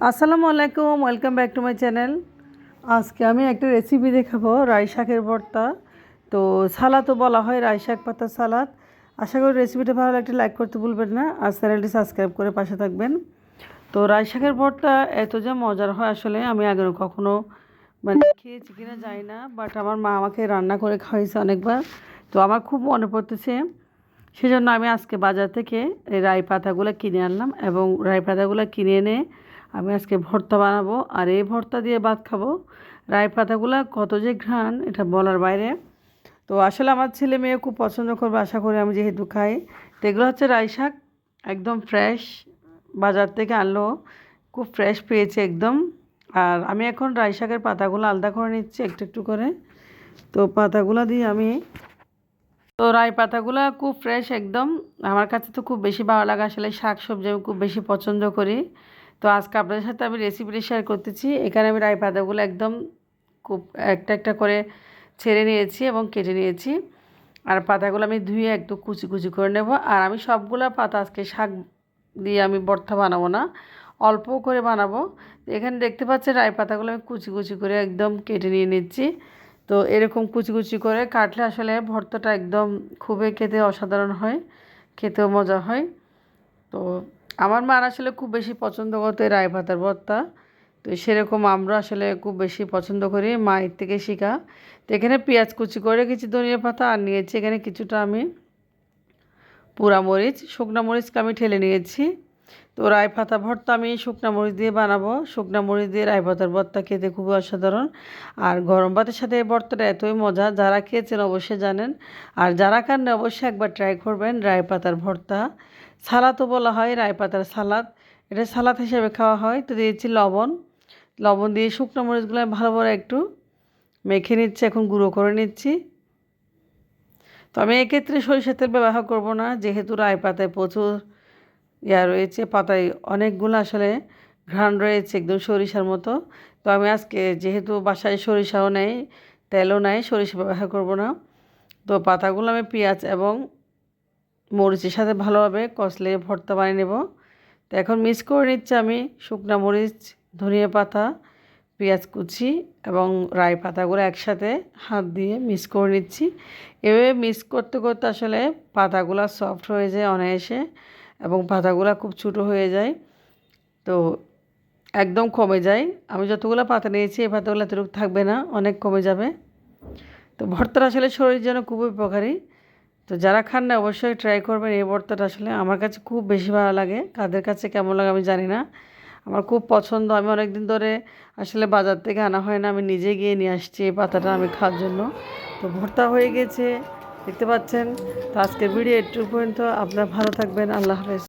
আসসালামু আলাইকুম, welcome back to my channel. আজকে আমি একটা রেসিপি দেখাবো রাই শাকের ভর্তা। তো সালাদও বলা হয়, রাই শাক পাতার সালাদ। আশা করি রেসিপিটা ভালো লাগলে লাইক করতে ভুলবেন না, আর চ্যানেলটি সাবস্ক্রাইব করে পাশে থাকবেন। তো রাই শাকের ভর্তা এত যে মজার হয়, আসলে আমি আগে কখনো খেয়েছি কিনা জানি না, বাট আমার মা আমাকে রান্না করে খাওয়াইছে অনেকবার। তো আমার খুব মনে পড়তেছে, সেজন্য আমি আজকে বাজার থেকে এই রাই পাতাগুলো কিনে আনলাম, এবং রাই পাতাগুলো কিনে এনে আমি আজকে ভর্তা বানাবো, আর এই ভর্তা দিয়ে ভাত খাবো। রাই পাতাগুলো কত যে ঘ্রাণ, এটা বলার বাইরে। তো আসলে আমার ছেলে মেয়ে খুব পছন্দ করবে আশা করি, আমি যেহেতু খাই। তো এগুলো হচ্ছে রাই শাক, একদম ফ্রেশ, বাজার থেকে আনলো খুব ফ্রেশ পেয়েছে একদম। আর আমি এখন রাই শাকের পাতাগুলো আলাদা করে নিচ্ছি একটু একটু করে। তো পাতাগুলো দিয়ে আমি, তো রাই পাতাগুলো খুব ফ্রেশ একদম। আমার কাছে তো খুব বেশি ভালো লাগে, আসলে শাক সবজি আমি খুব বেশি পছন্দ করি। তো আজকে আপনাদের সাথে আমি রেসিপিটি শেয়ার করতেছি। এখানে আমি রাই পাতাগুলো একদম খুব একটা একটা করে ছেড়ে নিয়েছি এবং কেটে নিয়েছি। আর পাতাগুলো আমি ধুয়ে একটু কুচি কুচি করে নেব। আর আমি সবগুলো পাতা আজকে শাক দিয়ে আমি ভর্তা বানাবো না, অল্প করে বানাবো। এখানে দেখতে পাচ্ছেন রাই পাতাগুলো আমি কুচি কুচি করে একদম কেটে নিয়ে নিচ্ছি। তো এরকম কুচি কুচি করে কাটলে আসলে ভর্তাটা একদম খুবই খেতে অসাধারণ হয়, খেতেও মজা হয়। তো আমার মা আসলে খুব বেশি পছন্দ করতো এই রাই পাতার ভর্তা। তো সেরকম আমরা আসলে খুব বেশি পছন্দ করি, মায়ের থেকে শেখা। তো এখানে পেঁয়াজ কুচি করে রেখেছি, ধনিয়া পাতা, আর নিয়েছি এখানে কিছুটা আমি পোড়া মরিচ, শুকনো মরিচকে আমি ঠেলে নিয়েছি। তো রাই পাতা ভর্তা আমি শুকনো মরিচ দিয়ে বানাবো। শুকনো মরিচ দিয়ে রাই পাতার ভর্তা খেতে খুবই অসাধারণ। আর গরম ভাতের সাথে এই ভর্তাটা এতই মজা, যারা খেয়েছেন অবশ্যই জানেন। আর যারা খান না অবশ্যই একবার ট্রাই করবেন রাই পাতার ভর্তা। সালাদও বলা হয়, রাই পাতার সালাদ, এটা সালাদ হিসেবে খাওয়া হয়। তো দিয়েছি লবণ, লবণ দিয়ে শুকনো মরিচগুলো ভালো করে একটু মেখে নিচ্ছি, এখন গুঁড়ো করে নিচ্ছি। তো আমি এক্ষেত্রে সরিষার তেল ব্যবহার করব না, যেহেতু রাই পাতায় প্রচুর রয়েছে, পাতায় অনেকগুলো আসলে ঘ্রাণ রয়েছে একদম সরিষার মতো। তো আমি আজকে যেহেতু বাসায় সরিষাও নেই, তেলও নেই, সরিষা ব্যবহার করব না। তো পাতাগুলো আমি পেঁয়াজ এবং মরিচের সাথে ভালোভাবে কষলে ভর্তা বানিয়ে নেব। তো এখন মিক্স করে নিচ্ছি আমি শুকনো মরিচ, ধনিয়া পাতা, পেঁয়াজ কুচি এবং রাই পাতাগুলো একসাথে হাত দিয়ে মিক্স করে নিচ্ছি। এভাবে মিক্স করতে করতে আসলে পাতাগুলো সফট হয়ে যায় অনায়াসে, এবং পাতাগুলো খুব ছোটো হয়ে যায়। তো একদম কমে যায়। আমি যতগুলো পাতা নিয়েছি এই পাতাগুলো এতটুকু থাকবে না, অনেক কমে যাবে। তো ভর্তাটা আসলে শরীরের জন্য খুবই উপকারী। তো যারা খান না অবশ্যই ট্রাই করবেন এই ভর্তাটা। আসলে আমার কাছে খুব বেশি ভালো লাগে, কাদের কাছে কেমন লাগে আমি জানি না, আমার খুব পছন্দ। আমি অনেক দিন ধরে আসলে বাজার থেকে আনা হয় না, আমি নিজে গিয়ে নিয়ে আসছি এই পাতাটা আমি খাওয়ার জন্য। তো ভর্তা হয়ে গেছে দেখতে পাচ্ছেন। তো আজকের ভিডিও একটু পর্যন্ত, আপনারা ভালো থাকবেন, আল্লাহ হাফেজ।